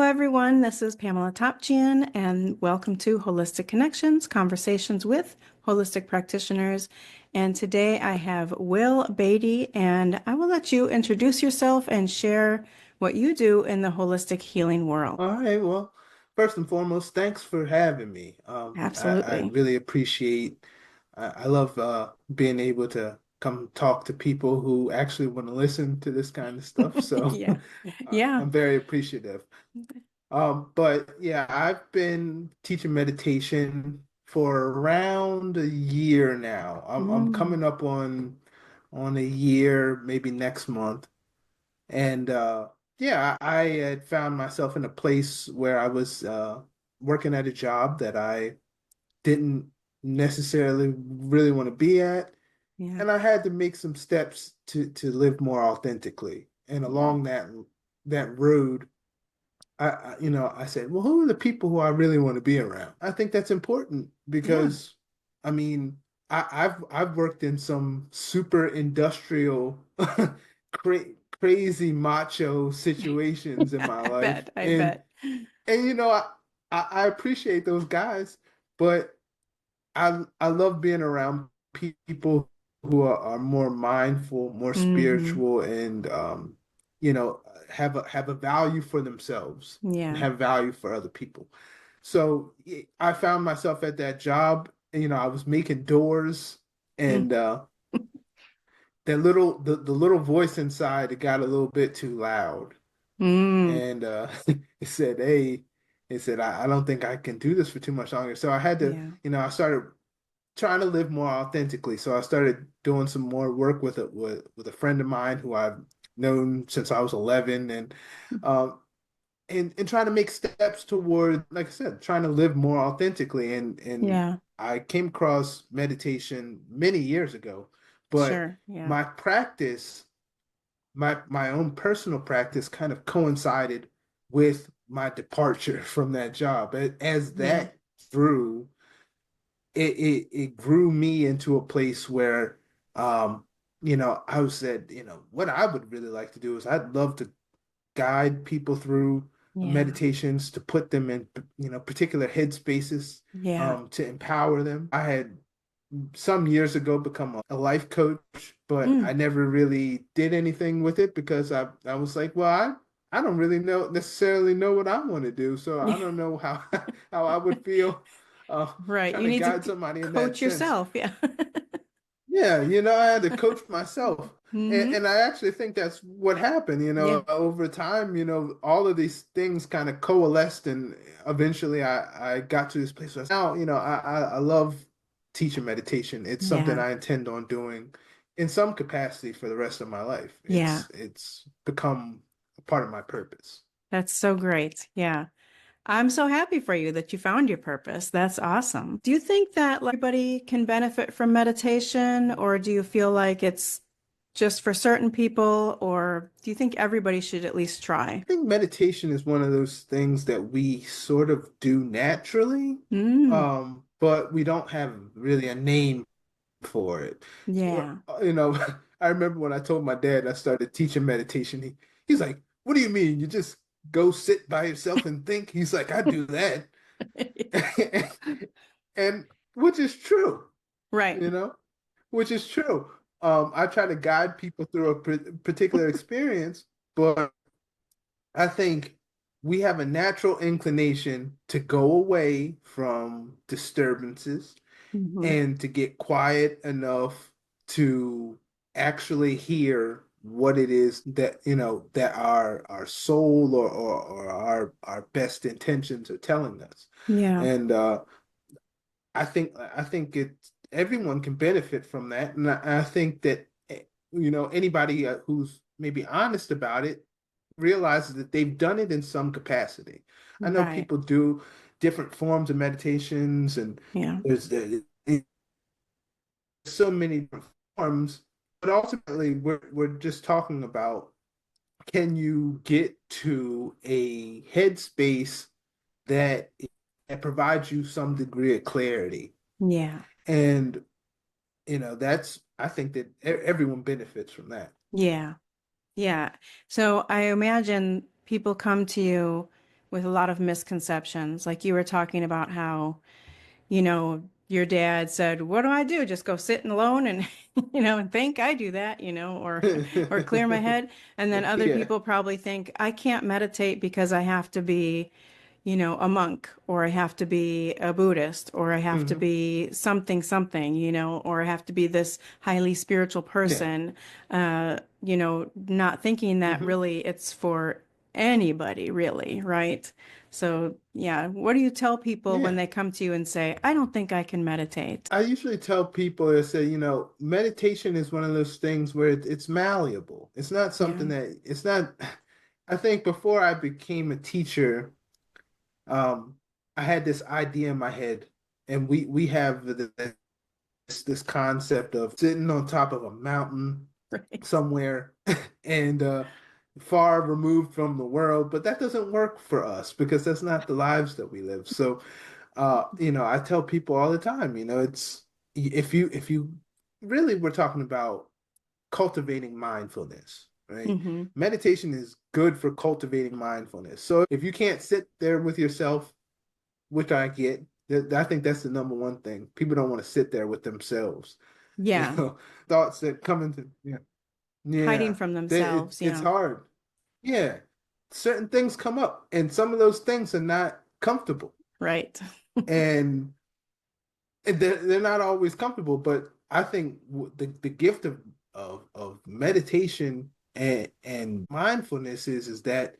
everyone. This is PamelaTopjian, and welcome to Holistic Connections, Conversations with Holistic Practitioners. And today I have Will Badie, and I will let you introduce yourself and share what you do in the holistic healing world. All right. Well, first and foremost, thanks for having me. I Absolutely. really appreciate. I love being able to come talk to people who actually want to listen to this kind of stuff. So Yeah. Yeah. I'm very appreciative. But yeah, I've been teaching meditation for around a year now. I'm Mm, coming up on a year, maybe next month. And yeah, I had found myself in a place where I was working at a job that I didn't necessarily really want to be at, yeah. and I had to make some steps to live more authentically. And Yeah. along that road, I said, well, who are the people who I really want to be around? I think that's important Yeah. because, I mean, I've worked in some super industrial, cra crazy macho situations in my I life, bet. I and bet. and you know, I appreciate those guys, but I love being around people who are more mindful, more Hmm. spiritual, and you know, have a value for themselves and Yeah. have value for other people. So I found myself at that job, and, I was making doors, Mm. and the little voice inside, it got a little bit too loud, Mm. and it said, "Hey," it said, I don't think I can do this for too much longer." So I had to, Yeah. I started trying to live more authentically. So I started doing some more work with a friend of mine who I've known since I was 11, um and trying to make steps toward, like I said, trying to live more authentically. And Yeah. I came across meditation many years ago, but Sure. Yeah. my practice, my own personal practice, kind of coincided with my departure from that job. As Yeah. that grew, it grew me into a place where I was said, what I would really like to do is I'd love to guide people through Yeah. meditations, to put them in particular headspaces, Yeah. to empower them. I had some years ago become a life coach, but Mm. I never really did anything with it because I was like, well, I don't really necessarily know what I want to do, so I Yeah. don't know how how I would feel Right. trying You to need to guide somebody in that coach sense. yourself. Yeah. Yeah, I had to coach myself. And, Hmm. and I actually think that's what happened, Yeah. over time, all of these things kind of coalesced, and eventually I got to this place where now, I love teaching meditation. It's something Yeah. I intend on doing in some capacity for the rest of my life. Yeah. It's become a part of my purpose. That's so great. Yeah. I'm so happy for you that you found your purpose. That's awesome. Do you think that like, everybody can benefit from meditation, or do you feel like it's just for certain people, or do you think everybody should at least try? I think meditation is one of those things that we sort of do naturally, Mm. but we don't have really a name for it. Yeah. I remember when I told my dad I started teaching meditation, he's like, "What do you mean? You just go sit by yourself and think?" He's like, "I do that." And which is true, Right. you know, which is true. I try to guide people through a particular experience, but I think we have a natural inclination to go away from disturbances Hmm. and to get quiet enough to actually hear what it is that that our soul or our best intentions are telling us. Yeah. And I think it everyone can benefit from that. And I think that anybody who's maybe honest about it realizes that they've done it in some capacity. I know Right. people do different forms of meditations, and Yeah. there's so many different forms, but ultimately we're just talking about, can you get to a headspace that that provides you some degree of clarity? Yeah. And that's, I think that everyone benefits from that. Yeah. Yeah. So I imagine people come to you with a lot of misconceptions. Like you were talking about how, your dad said, "What do I do? Just go sit and alone and, and think I do that, or clear my head." And then other Yeah. people probably think I can't meditate because I have to be, a monk, or I have to be a Buddhist, or I have to Hmm. be something, something, or I have to be this highly spiritual Yeah. person, not thinking that Hmm. really it's for anybody, really, right? So, yeah, what do you tell people when Yeah. they come to you and say, I don't think I can meditate? I usually tell people that say, meditation is one of those things where it's malleable. It's not Yeah. something that it's not. I think before I became a teacher, um, I had this idea in my head, and we have this concept of sitting on top of a mountain Right. somewhere and far removed from the world, but that doesn't work for us because that's not the lives that we live. So, I tell people all the time, it's if you really we're talking about cultivating mindfulness, right? Mm-hmm. Meditation is good for cultivating mindfulness. So if you can't sit there with yourself, which I get, I think that's the number one thing. People don't want to sit there with themselves. You Yeah. know, thoughts that come into, yeah, Hiding yeah, from it, themselves. it's Yeah. hard. Yeah, certain things come up, and some of those things are not comfortable, Right. and they're not always comfortable. But I think the gift of meditation and mindfulness is that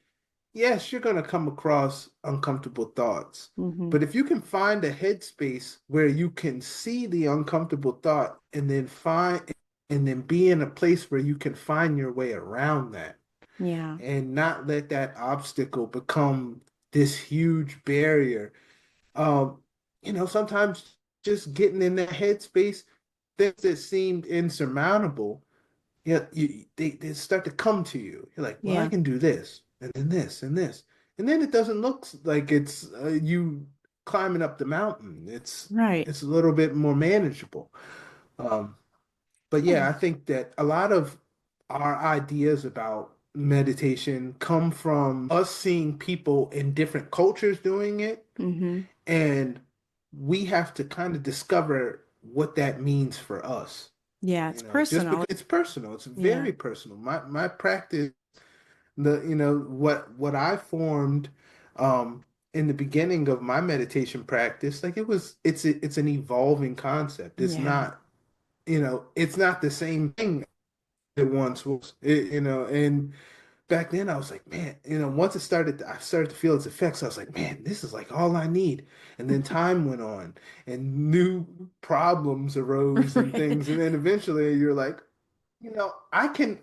yes, you're gonna come across uncomfortable thoughts, Mm-hmm. but if you can find a headspace where you can see the uncomfortable thought and then be in a place where you can find your way around that Yeah. and not let that obstacle become this huge barrier. Um, sometimes just getting in that headspace, things that seemed insurmountable, yeah, they start to come to you. You're like, well, I Yeah. can do this, and then this, and this, and then it doesn't look like it's you climbing up the mountain. Right. It's a little bit more manageable. Um, but Yeah. yeah, I think that a lot of our ideas about meditation come from us seeing people in different cultures doing it, Mm-hmm. and we have to kind of discover what that means for us. Yeah. It's Just personal. because it's personal, it's Yeah. very personal. My practice, what I formed in the beginning of my meditation practice, like it's an evolving concept. Yeah. It's not the same thing it once was. And back then I was like, man, once I started to feel its effects. I was like, man, this is like all I need. And then time went on and new problems arose and Right. things. And then eventually you're like, I can,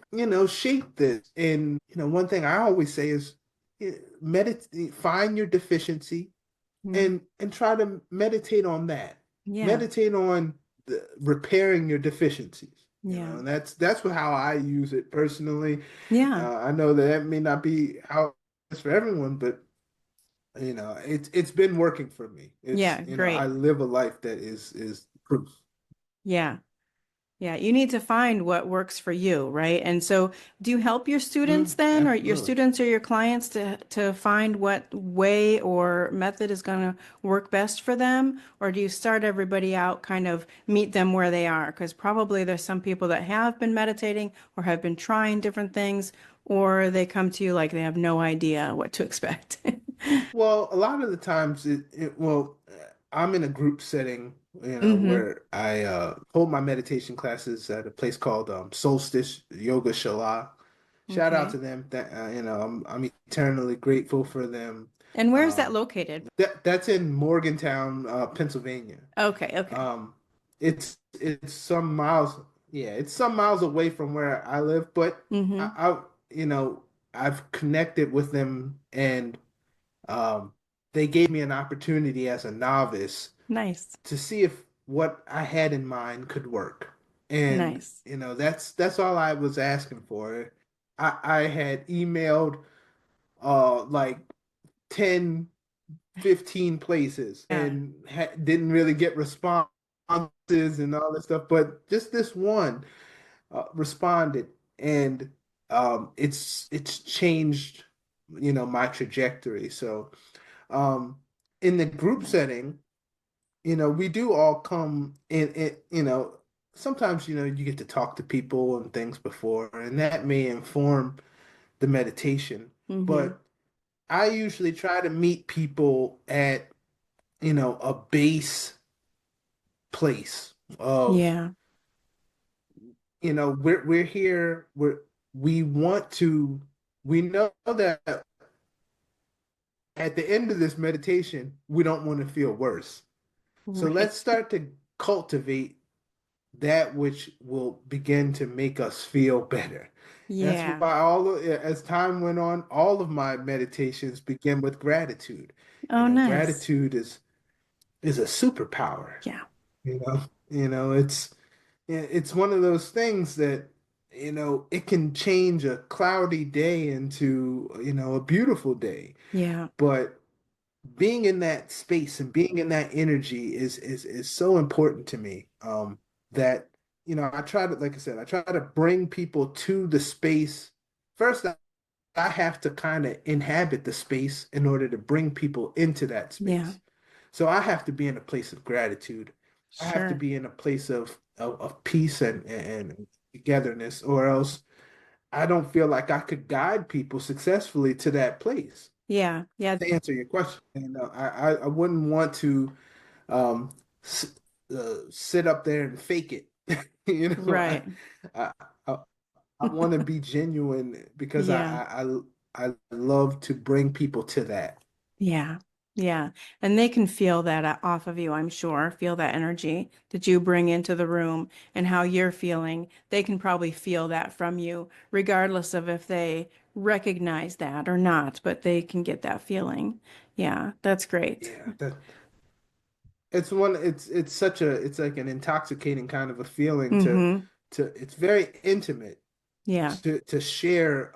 shape this. And, one thing I always say is meditate, find your deficiency Mm. and try to meditate on that. Yeah. Meditate on repairing your deficiencies. Yeah. And that's how I use it personally. Yeah. I know that may not be how it's for everyone, but it's been working for me. Yeah. I Great. live a life that is proof. Yeah. Yeah, you need to find what works for you, right? And so, do you help your students then, or your Absolutely. students or your clients to find what way or method is going to work best for them? Or do you start everybody out, kind of meet them where they are? Because probably there's some people that have been meditating or have been trying different things, or they come to you like they have no idea what to expect. Well, a lot of the times, I'm in a group setting, Mm-hmm. where I hold my meditation classes at a place called Solstice Yoga Shala. Shout out Okay. to them. That I'm eternally grateful for them. And where's that Um, located? that's in Morgantown, Pennsylvania. Okay, okay. Um, it's some miles, yeah, it's some miles away from where I live, but Mm-hmm. I I've connected with them and um, they gave me an opportunity as a novice Nice. to see if what I had in mind could work. And Nice. that's all I was asking for. I had emailed like 10, 15 places Yeah. and didn't really get responses and all that stuff, but just this one responded and it's changed. my trajectory. So um, in the group Yeah. setting, we do all come in, sometimes, you get to talk to people and things before, and that may inform the meditation. Mm-hmm. But I usually try to meet people at, a base place of, Yeah. we're here, we want to, we know that at the end of this meditation, we don't want to feel worse. So let's Right. start to cultivate that which will begin to make us feel better. That's why Yeah. as time went on, all of my meditations begin with gratitude. Oh, nice. Gratitude is a superpower. Yeah. You know, it's one of those things that, it can change a cloudy day into, a beautiful day. Yeah. But being in that space and being in that energy is so important to me. That I try to, like I said, I try to bring people to the space. First, I have to kind of inhabit the space in order to bring people into that Yeah. space. So I have to be in a place of gratitude. I have to Sure. be in a place of peace and togetherness, or else I don't feel like I could guide people successfully to that place. Yeah. Yeah. To answer your question, I wouldn't want to um, s sit up there and fake it. You know, I Right. I I, I want to be genuine because Yeah. I love to bring people to that. Yeah. Yeah. And they can feel that off of you, I'm sure. Feel that energy that you bring into the room and how you're feeling. They can probably feel that from you, regardless of if they recognize that or not, but they can get that feeling. Yeah, that's great. Yeah, it's such it's like an intoxicating kind of a feeling Mm-hmm. to it's very intimate Yeah. to share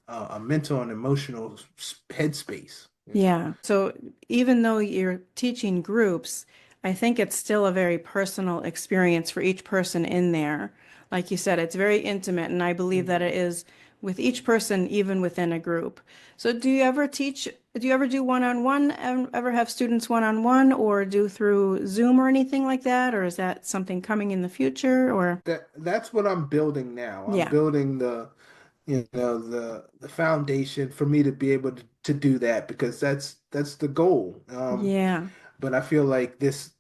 a mental and emotional headspace. Yeah. So even though you're teaching groups, I think it's still a very personal experience for each person in there. Like you said, it's very intimate, and I believe that Mhm. it is with each person, even within a group. So do you ever do one-on-one, ever have students one-on-one, or do through Zoom or anything like that? Or is that something coming in the future? Or, That's what I'm building now. I'm yeah. building the foundation for me to be able to do that, because that's the goal. Yeah. But I feel like this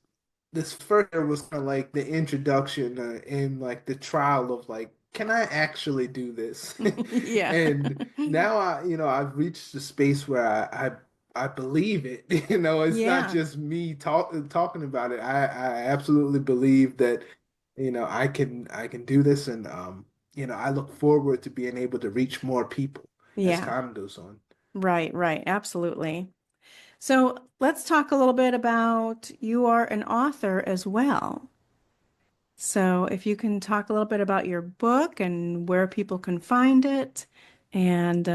first year was kind of like the introduction, and like the trial of, like, can I actually do this? Yeah. And now I've reached the space where I believe it. It's not Yeah. just me talking about it. I absolutely believe that, I can do this, and I look forward to being able to reach more people as Yeah. time goes on. Right, right. Absolutely. So let's talk a little bit about you are an author as well. So if you can talk a little bit about your book and where people can find it and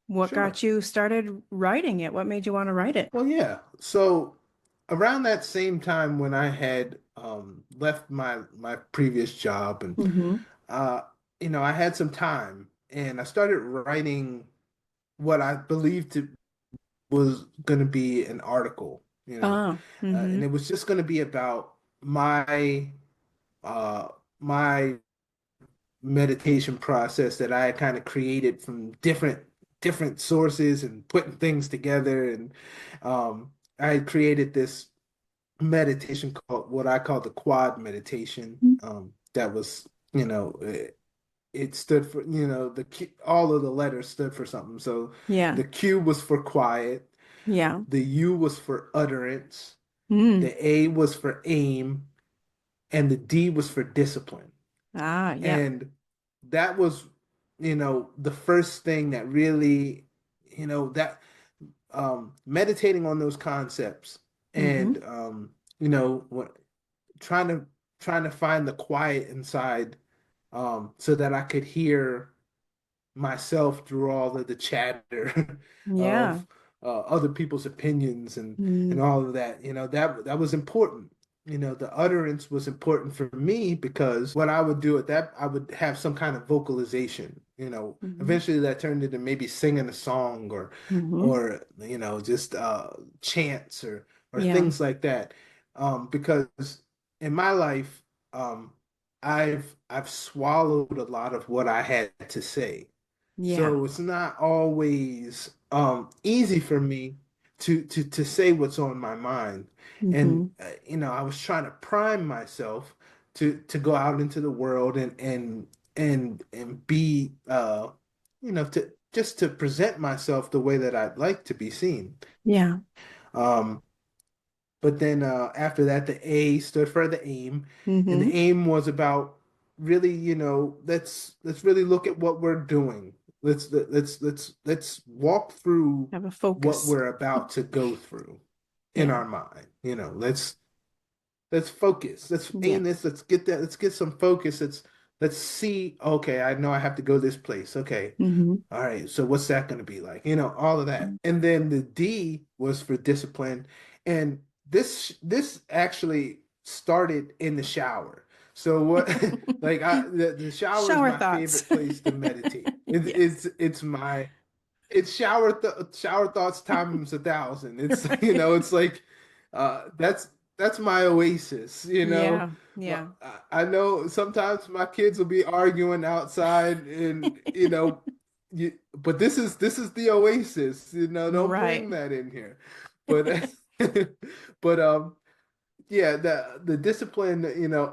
what Sure. got you started writing it, what made you want to write it? Well, yeah. So around that same time when I had left my previous job, and Mm-hmm. uh, I had some time, and I started writing what I believed it was going to be an article, Oh, and mm-hmm. it was just going to be about uh, my meditation process that I kind of created from different sources and putting things together. And I had created this meditation called, what I call the quad meditation. That was, it stood for, all of the letters stood for something. So Yeah, the Q was for quiet, yeah. the U was for utterance, Mm. the A was for aim, and the D was for discipline. Ah, yeah. And that was, the first thing that really, that meditating on those concepts, Mm-hmm. and what, trying to find the quiet inside, so that I could hear myself through all of the chatter Yeah. of other people's opinions and Mm. all of that. That was important. The utterance was important for me, because what I would do at that, I would have some kind of vocalization. Hmm. Eventually that turned into maybe singing a song Hmm. or just chants or Yeah. things like that. Because in my life, um, I've swallowed a lot of what I had to say. Yeah. So it's not always easy for me to say what's on my mind. And Hmm. I was trying to prime myself to go out into the world and be to just to present myself the way that I'd like to be seen. Yeah. Um, but then after that, the A stood for the aim, and the Hmm. aim was about really, let's really look at what we're doing. Let's walk through Have a what focus. we're about to go through in Yeah. our mind. Let's focus. Let's Yeah. aim this. Let's get that. Let's get some focus. Let's see. Okay, I know I have to go this place. Okay, Hmm. all right, so what's that going to be like? All of that. And then the D was for discipline. And this actually started in the shower. So what like the shower is Shower my thoughts. favorite place to meditate. It, Yes. it's shower thoughts times 1,000. It's Right. it's like that's my oasis, Yeah. Yeah. I know sometimes my kids will be arguing outside and but this is the oasis, don't Right. bring that in here. But but yeah, the discipline,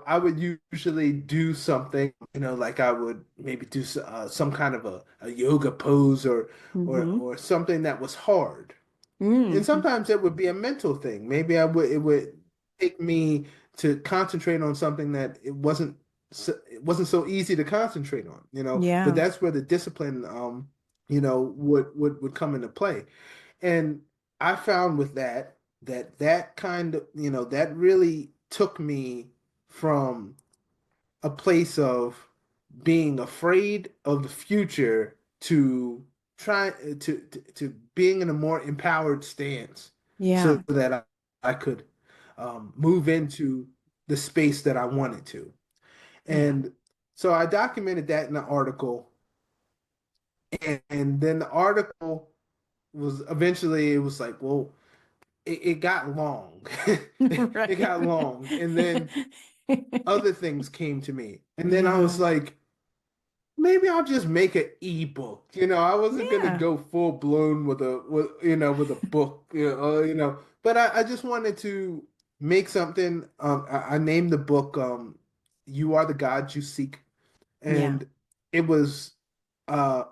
I would usually do something, like I would maybe do some kind of a yoga pose Hmm. or something that was hard. And Hmm. sometimes it would be a mental thing. Maybe it would take me to concentrate on something that it wasn't so easy to concentrate on. But Yeah. that's where the discipline would come into play. And I found with that kind of, that really took me from a place of being afraid of the future to try to being in a more empowered stance so Yeah. that I could move into the space that I wanted to. Yeah. And so I documented that in the article, and then the article was eventually it was like, well, it got long. It Right. got long. And then other things came to me. And then I was Yeah. like, maybe I'll just make an ebook. I wasn't gonna Yeah. go full blown with a book, but I just wanted to make something. I named the book You Are the God You Seek. Yeah. And it was uh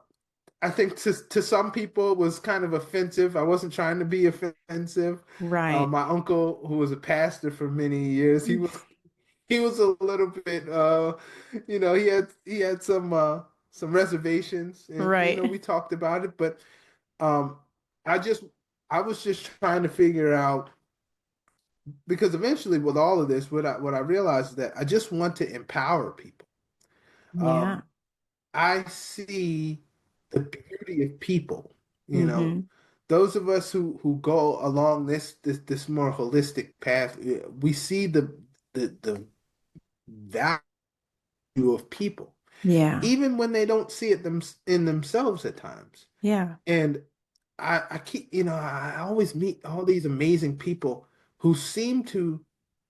I think to some people it was kind of offensive. I wasn't trying to be offensive. Right. My uncle, who was a pastor for many years, he was a little bit he had some reservations, and Right. we talked about it, but um I just I was just trying to figure out, because eventually with all of this what I realized is that I just want to empower people. Yeah. um I see the beauty of people, Hmm. those of us who go along this more holistic path. We see the value of people, Yeah. even when they don't see it in themselves at times. Yeah. And I keep, I always meet all these amazing people who seem to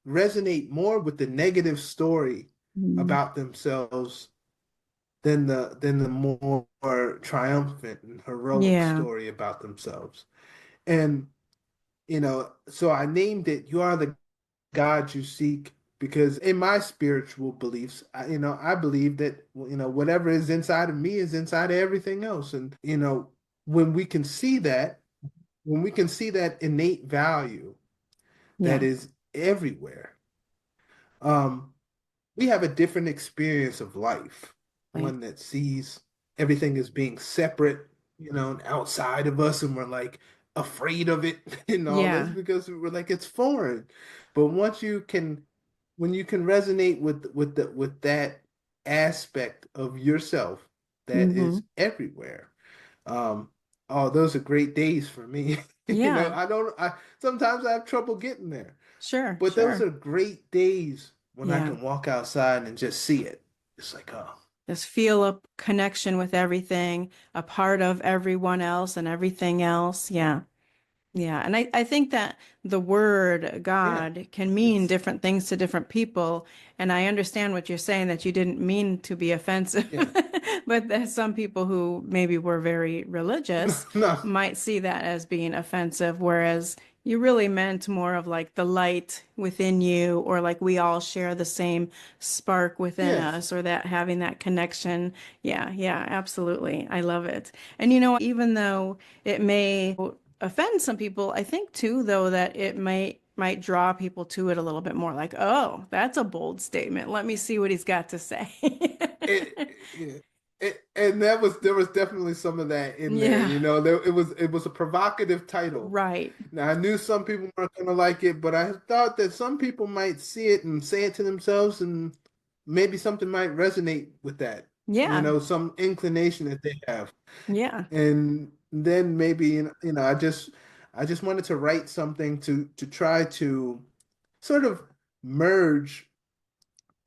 resonate more with the negative story Mhm. about themselves than the more triumphant and heroic Yeah. story about themselves. And so I named it "You Are the God You Seek," because in my spiritual beliefs, I believe that whatever is inside of me is inside of everything else. And when we can see that, when we can see that innate value that Yeah. is everywhere, um, we have a different experience of life, Right. one that sees everything as being separate, and outside of us, and we're like afraid of it and all this Yeah. because we're like it's foreign. But when you can resonate with that aspect of yourself that Hmm. is everywhere, um, oh, those are great days for me. Yeah. I sometimes I have trouble getting there. Sure. But those Sure. are great days when I Yeah. can walk outside and just see it. It's like, oh. this feel of connection with everything, a part of everyone else and everything else. Yeah. Yeah, and I think that the word Yeah, God can mean it's different things to different people. And I understand what you're saying, that you didn't mean to be offensive, yeah. but that some people who maybe were very religious No, might see that as being offensive, whereas you really meant more of like the light within you, or like we all share the same spark within yes. us, or that having that connection. Yeah, yeah, absolutely. I love it. And even though it may offend some people, I think too, though, that it might draw people to it a little bit more, like, oh, that's a bold statement. Let me see what he's got to say. It, yeah. And that was there was definitely some of that in there. Yeah, It was a provocative title. right. Now I knew some people weren't gonna like it, but I thought that some people might see it and say it to themselves, and maybe something might resonate with that. Yeah, Some inclination that they have. yeah, And then maybe I just wanted to write something to try to sort of merge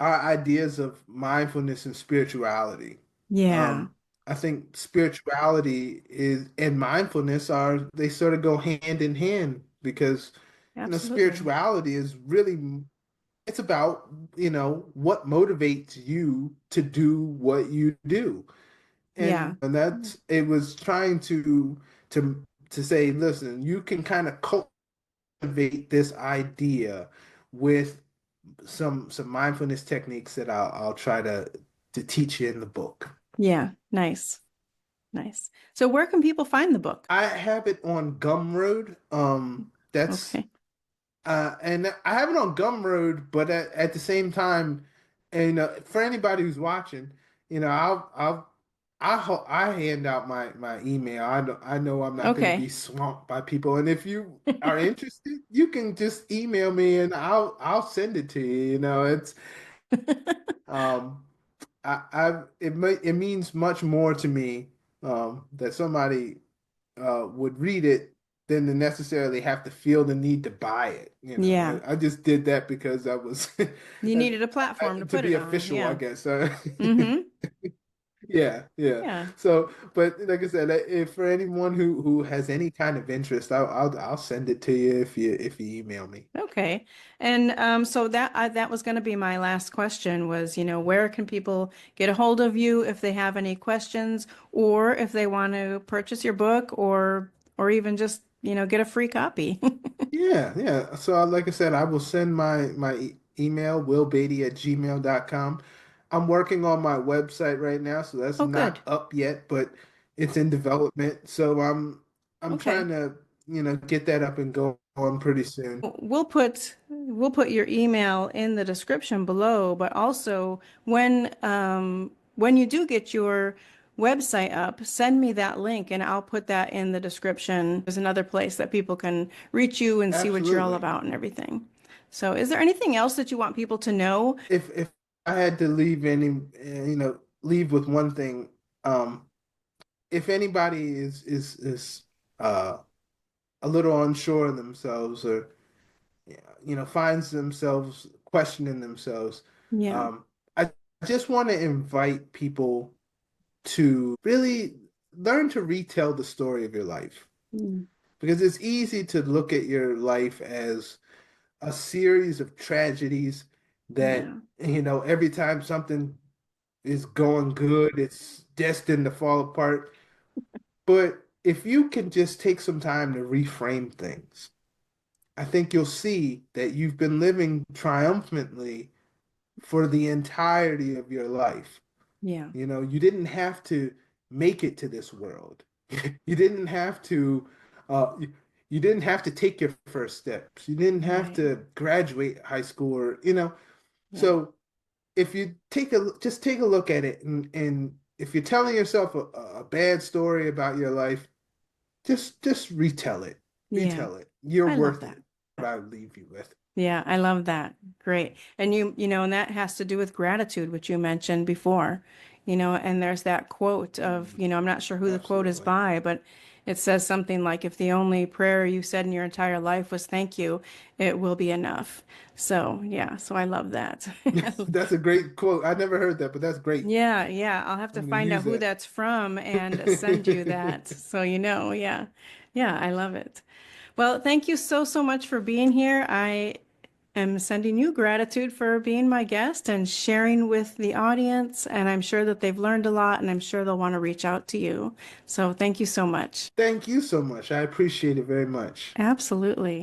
our ideas of mindfulness and spirituality. yeah, I think spirituality is and mindfulness are they sort of go hand in hand because absolutely. spirituality is really it's about what motivates you to do what you do. Yeah, And that's it was trying to say, listen, you can kind of cultivate this idea with some mindfulness techniques that I'll try to teach you in the book. yeah. Nice, nice. So where can people find the book? I have it on Gumroad. That's Okay, and I have it on Gumroad, but at the same time, and for anybody who's watching, I hand out my email. I know I'm not going to be okay. swamped by people, and if you are interested, you can just email me and I'll send it to you. It's um it means much more to me that somebody would read it than to necessarily have to feel the need to buy it. Yeah, I just did that because I was you needed a platform to to put be it on. official, I Yeah. guess. Mm-hmm. Yeah, yeah. Yeah. So, but like I said, if for anyone who has any kind of interest, I'll send it to you if you email me. Okay. And so that was going to be my last question was, where can people get a hold of you if they have any questions, or if they want to purchase your book, or even just, get a free copy. Yeah, yeah. So, like I said, I will send my email, willbadie@gmail.com. I'm working on my website right now, so that's Oh, good. not up yet, but it's in development. So I'm trying Okay. to, get that up and going pretty soon. We'll put your email in the description below, but also when you do get your website up, send me that link and I'll put that in the description. There's another place that people can reach you and see what you're all Absolutely. about and everything. So, is there anything else that you want people to know? If I had to leave leave with one thing, um, if anybody is uh a little unsure of themselves or finds themselves questioning themselves. Yeah. Um, I just want to invite people to really learn to retell the story of your life Mm. because it's easy to look at your life as a series of tragedies that, Yeah. every time something is going good, it's destined to fall apart. But if you can just take some time to reframe things, I think you'll see that you've been living triumphantly for the entirety of your life. Yeah. You didn't have to make it to this world. You didn't have to you didn't have to take your first steps. You didn't have Right. to graduate high school or. Yeah. So if you just take a look at it and if you're telling yourself a bad story about your life, just retell it. Yeah. Retell it. You're I love worth that. it. What I would leave you with. Yeah, I love that. Great. And and that has to do with gratitude, which you mentioned before, and there's that quote of, Mhm. I'm not sure who the quote is Absolutely. by, but it says something like, if the only prayer you said in your entire life was thank you, it will be enough. So, yeah, so I love that. That's a great quote. I never heard that, but that's great. Yeah, yeah. I'll have to I'm going to find out use who that. that's from and send you that so you know. Yeah. Yeah, I love it. Well, thank you so, so much for being here. I am sending you gratitude for being my guest and sharing with the audience. And I'm sure that they've learned a lot and I'm sure they'll want to reach out to you. So thank you so much. Thank you so much. I appreciate it very much. Absolutely.